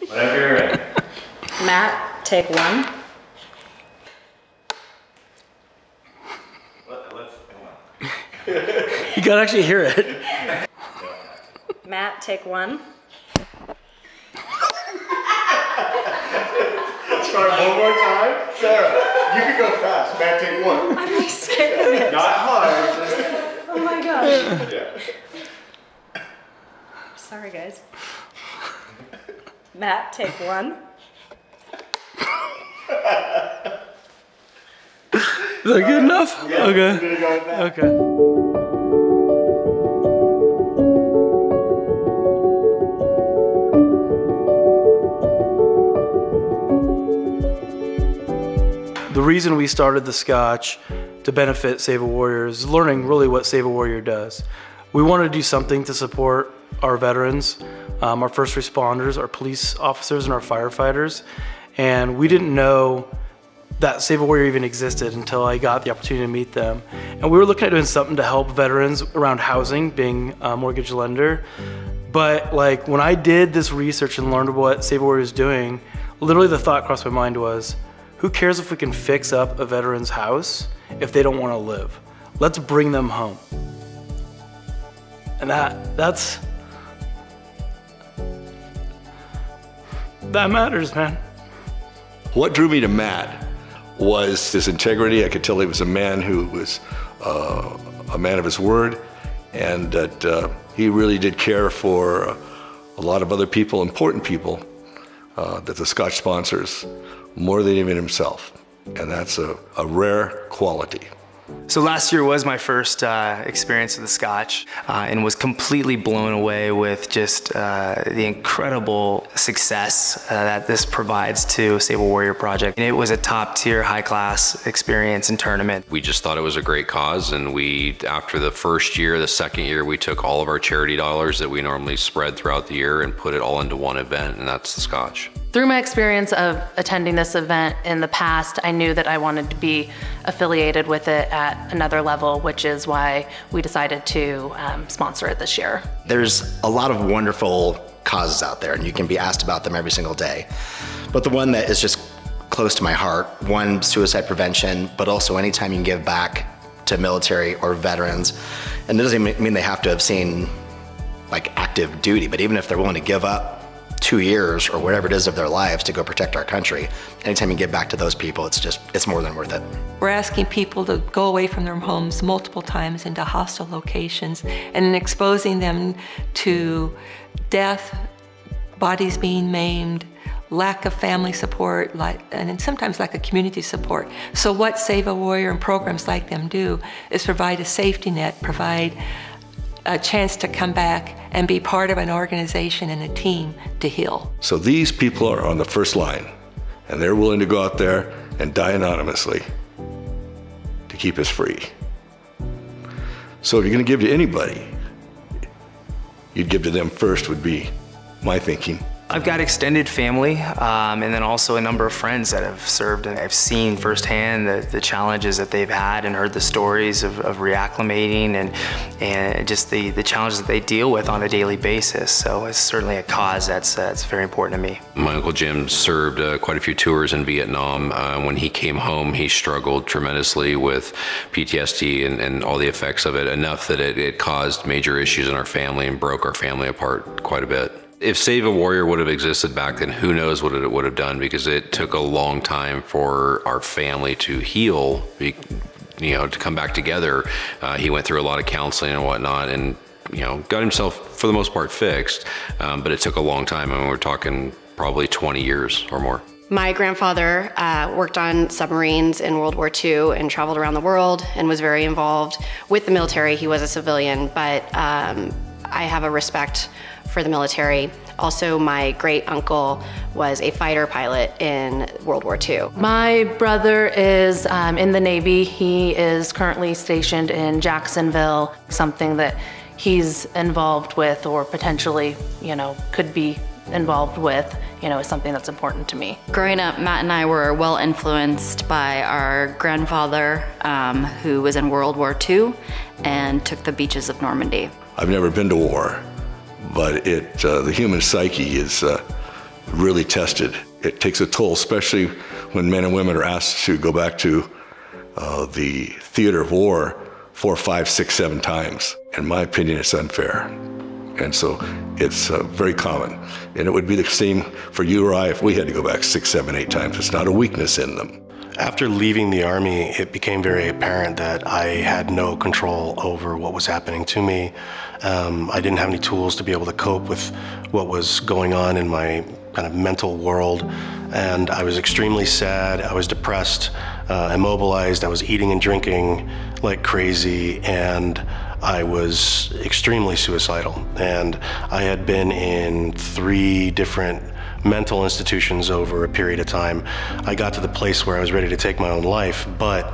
Whenever you're ready. Matt, take one. You gotta actually hear it. Matt, take one. Try one more time. Sarah, you can go fast. Matt, take one. I'm really scared of it. Not hard. Oh my gosh. Yeah. Sorry, guys. Matt, take one. Is that good enough? Yeah, okay. we're gonna go with that. Okay. The reason we started the Scotch to benefit Save a Warrior is learning really what Save a Warrior does. We wanted to do something to support our veterans, our first responders, our police officers, and our firefighters. And we didn't know that Save a Warrior even existed until I got the opportunity to meet them. And we were looking at doing something to help veterans around housing, being a mortgage lender. But like when I did this research and learned what Save a Warrior is doing, literally the thought crossed my mind was, who cares if we can fix up a veteran's house if they don't want to live? Let's bring them home. And that matters, man. What drew me to Matt was his integrity. I could tell he was a man who was a man of his word, and that he really did care for a lot of other people, important people, that the Scotch sponsors more than even himself. And that's a rare quality. So last year was my first experience with the Scotch and was completely blown away with just the incredible success that this provides to Save a Warrior Project. And it was a top tier, high class experience and tournament. We just thought it was a great cause, and we, after the first year, the second year, we took all of our charity dollars that we normally spread throughout the year and put it all into one event, and that's the Scotch. Through my experience of attending this event in the past, I knew that I wanted to be affiliated with it at another level, which is why we decided to sponsor it this year. There's a lot of wonderful causes out there, and you can be asked about them every single day. But the one that is just close to my heart, one, suicide prevention, but also anytime you can give back to military or veterans. And it doesn't mean they have to have seen like active duty, but even if they're willing to give up 2 years or whatever it is of their lives to go protect our country, anytime you give back to those people, it's more than worth it. We're asking people to go away from their homes multiple times into hostile locations and exposing them to death, bodies being maimed, lack of family support, and sometimes lack of community support. So what Save a Warrior and programs like them do is provide a safety net, provide a chance to come back and be part of an organization and a team to heal. So these people are on the first line, and they're willing to go out there and die anonymously to keep us free. So if you're gonna give to anybody, you'd give to them first would be my thinking. I've got extended family and then also a number of friends that have served, and I've seen firsthand the challenges that they've had and heard the stories of reacclimating and just the challenges that they deal with on a daily basis. So it's certainly a cause that's very important to me. My Uncle Jim served quite a few tours in Vietnam. When he came home, he struggled tremendously with PTSD and all the effects of it, enough that it caused major issues in our family and broke our family apart quite a bit. If Save a Warrior would have existed back then, who knows what it would have done, because it took a long time for our family to heal, to come back together. He went through a lot of counseling and whatnot, and got himself, for the most part, fixed. But it took a long time. I mean, we're talking probably 20 years or more. My grandfather worked on submarines in World War II and traveled around the world and was very involved with the military. He was a civilian, but I have a respect for the military. Also, my great uncle was a fighter pilot in World War II. My brother is in the Navy. He is currently stationed in Jacksonville, something that he's involved with or potentially, could be involved with, is something that's important to me. Growing up, Matt and I were well influenced by our grandfather, who was in World War II and took the beaches of Normandy. I've never been to war, but the human psyche is really tested. It takes a toll, especially when men and women are asked to go back to the theater of war 4, 5, 6, 7 times. In my opinion, it's unfair. And so it's very common. And it would be the same for you or I if we had to go back 6, 7, 8 times. It's not a weakness in them. After leaving the Army, it became very apparent that I had no control over what was happening to me. I didn't have any tools to be able to cope with what was going on in my kind of mental world. And I was extremely sad, I was depressed, immobilized, I was eating and drinking like crazy, and I was extremely suicidal. And I had been in 3 different mental institutions over a period of time. I got to the place where I was ready to take my own life, but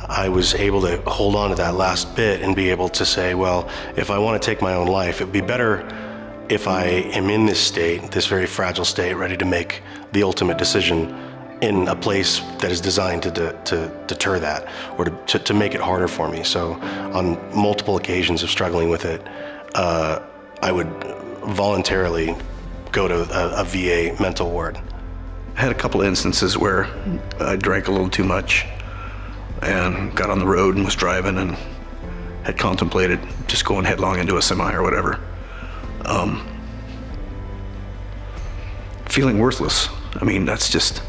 I was able to hold on to that last bit and be able to say, well, if I want to take my own life, it'd be better if I am in this state, this very fragile state, ready to make the ultimate decision in a place that is designed to deter that, or to make it harder for me. So on multiple occasions of struggling with it, I would voluntarily go to a VA mental ward. I had a couple of instances where I drank a little too much and got on the road and was driving and had contemplated just going headlong into a semi or whatever. Feeling worthless. I mean, that's just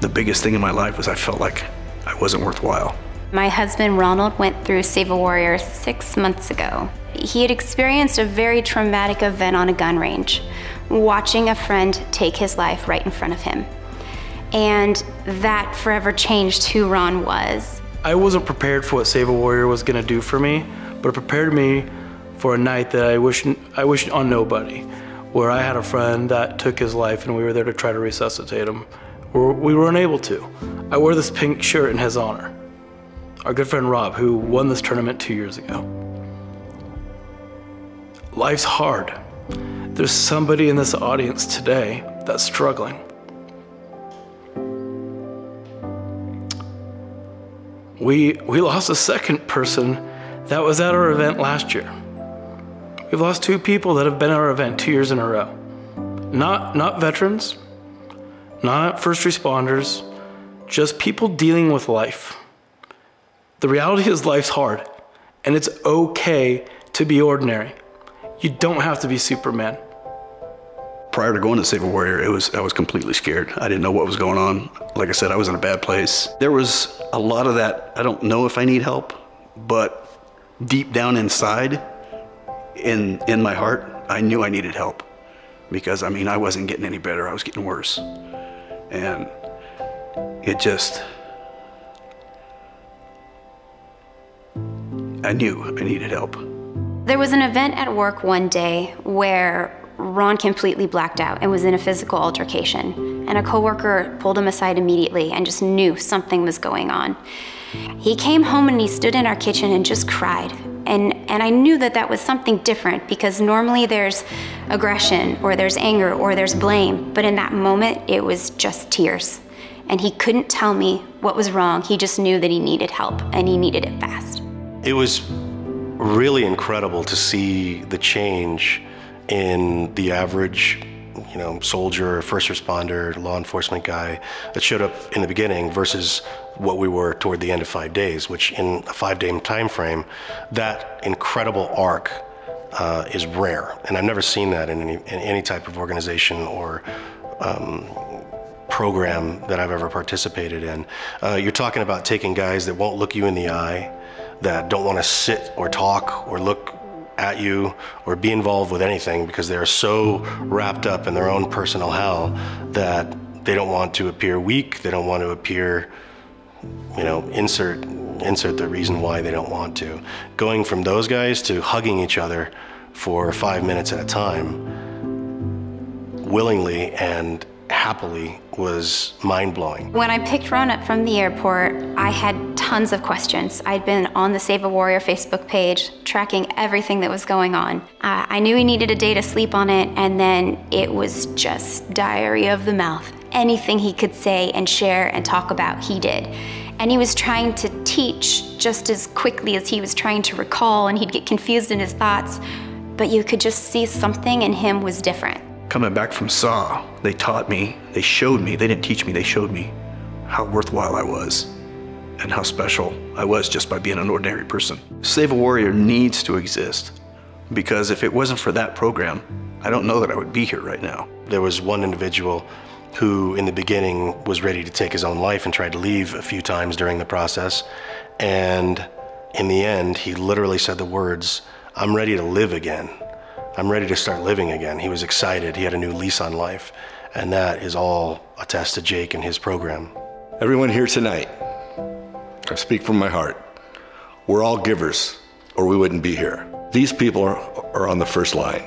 the biggest thing in my life, was I felt like I wasn't worthwhile. My husband Ronald went through Save a Warrior 6 months ago. He had experienced a very traumatic event on a gun range, watching a friend take his life right in front of him. And that forever changed who Ron was. I wasn't prepared for what Save a Warrior was gonna do for me, but it prepared me for a night that I wish on nobody, where I had a friend that took his life and we were there to try to resuscitate him. We were unable to. I wore this pink shirt in his honor. Our good friend Rob, who won this tournament 2 years ago. Life's hard. There's somebody in this audience today that's struggling. We lost a second person that was at our event last year. We've lost 2 people that have been at our event 2 years in a row. Not veterans, not first responders, just people dealing with life. The reality is life's hard, and it's okay to be ordinary. You don't have to be Superman. Prior to going to Save a Warrior, I was completely scared. I didn't know what was going on. Like I said, I was in a bad place. There was a lot of that, I don't know if I need help, but deep down inside, in my heart, I knew I needed help. Because, I mean, I wasn't getting any better, I was getting worse. And it just, I knew I needed help. There was an event at work one day where Ron completely blacked out and was in a physical altercation. And a coworker pulled him aside immediately and just knew something was going on. He came home and he stood in our kitchen and just cried. And I knew that that was something different, because normally there's aggression or there's anger or there's blame. But in that moment, it was just tears. And he couldn't tell me what was wrong. He just knew that he needed help, and he needed it fast. It was really incredible to see the change in the average, soldier, first responder, law enforcement guy that showed up in the beginning versus what we were toward the end of 5 days, which in a 5-day time frame, that incredible arc is rare. And I've never seen that in any type of organization or program that I've ever participated in. You're talking about taking guys that won't look you in the eye, that don't want to sit or talk or look at you or be involved with anything because they're so wrapped up in their own personal hell that they don't want to appear weak, they don't want to appear, insert the reason why they don't want to. Going from those guys to hugging each other for 5 minutes at a time, willingly and happily, was mind-blowing. When I picked Ron up from the airport, I had tons of questions. I'd been on the Save a Warrior Facebook page, tracking everything that was going on. I knew he needed a day to sleep on it, and then it was just diary of the mouth. Anything he could say and share and talk about, he did. And he was trying to teach just as quickly as he was trying to recall, and he'd get confused in his thoughts, but you could just see something in him was different. Coming back from SAW, they taught me, they showed me, they didn't teach me, they showed me how worthwhile I was and how special I was just by being an ordinary person. Save a Warrior needs to exist, because if it wasn't for that program, I don't know that I would be here right now. There was one individual who in the beginning was ready to take his own life and tried to leave a few times during the process. And in the end, he literally said the words, "I'm ready to live again. I'm ready to start living again." He was excited. He had a new lease on life. And that is all a test to Jake and his program. Everyone here tonight, I speak from my heart. We're all givers, or we wouldn't be here. These people are on the first line.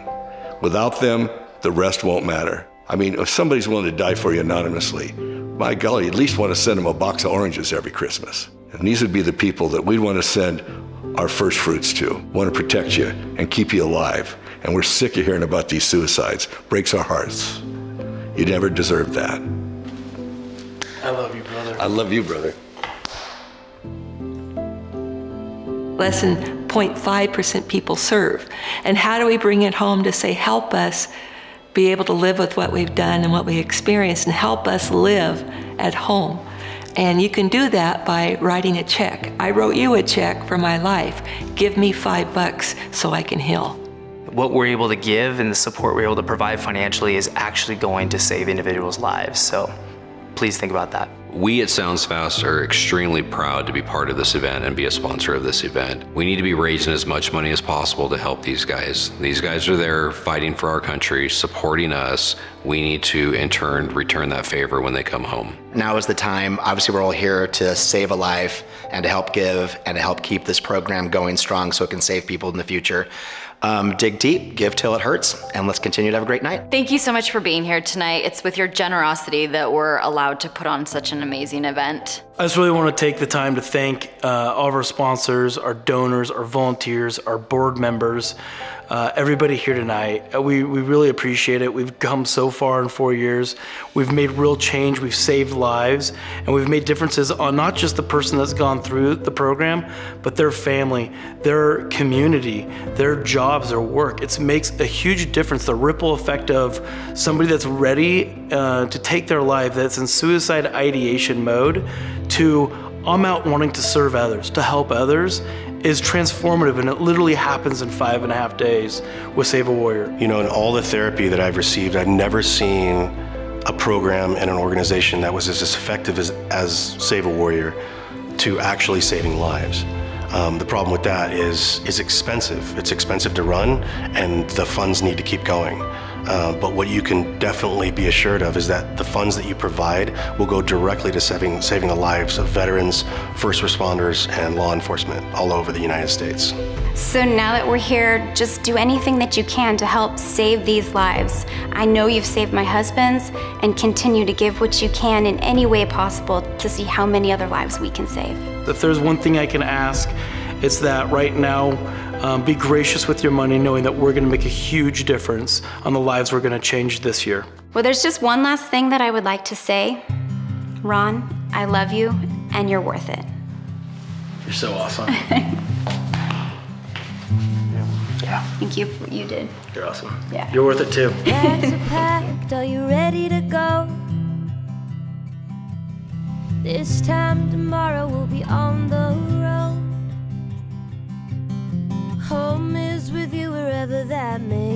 Without them, the rest won't matter. I mean, if somebody's willing to die for you anonymously, my golly, you at least want to send them a box of oranges every Christmas. And these would be the people that we'd want to send our first fruits to, want to protect you and keep you alive. And we're sick of hearing about these suicides. Breaks our hearts. You never deserved that. I love you, brother. I love you, brother. Less than 0.5% people serve. And how do we bring it home to say, help us be able to live with what we've done and what we experienced, and help us live at home? And you can do that by writing a check. I wrote you a check for my life. Give me $5 so I can heal. What we're able to give and the support we're able to provide financially is actually going to save individuals' lives. So please think about that. We at Sounds Fast are extremely proud to be part of this event and be a sponsor of this event. We need to be raising as much money as possible to help these guys. These guys are there fighting for our country, supporting us. We need to, in turn, return that favor when they come home. Now is the time. Obviously, we're all here to save a life and to help give and to help keep this program going strong so it can save people in the future. Dig deep, give till it hurts, and let's continue to have a great night. Thank you so much for being here tonight. It's with your generosity that we're allowed to put on such an amazing event. I just really want to take the time to thank all of our sponsors, our donors, our volunteers, our board members, everybody here tonight. We really appreciate it. We've come so far in 4 years. We've made real change. We've saved lives, and we've made differences on not just the person that's gone through the program, but their family, their community, their jobs, their work. It makes a huge difference. The ripple effect of somebody that's ready to take their life, that's in suicide ideation mode, to I'm out wanting to serve others, to help others, is transformative, and it literally happens in 5.5 days with Save a Warrior. You know, in all the therapy that I've received, I've never seen a program and an organization that was as effective as Save a Warrior to actually saving lives. The problem with that is it's expensive. It's expensive to run, and the funds need to keep going. But what you can definitely be assured of is that the funds that you provide will go directly to saving the lives of veterans, first responders, and law enforcement all over the United States. So now that we're here, just do anything that you can to help save these lives. I know you've saved my husband's, and continue to give what you can in any way possible to see how many other lives we can save. If there's one thing I can ask, it's that right now, be gracious with your money, knowing that we're going to make a huge difference on the lives we're going to change this year. Well, there's just one last thing that I would like to say. Ron, I love you, and you're worth it. You're so awesome. Yeah. Thank you for what you did. You're awesome. Yeah. You're worth it too. Bags are packed, are you ready to go? This time tomorrow we'll be on the road. Home is with you wherever that may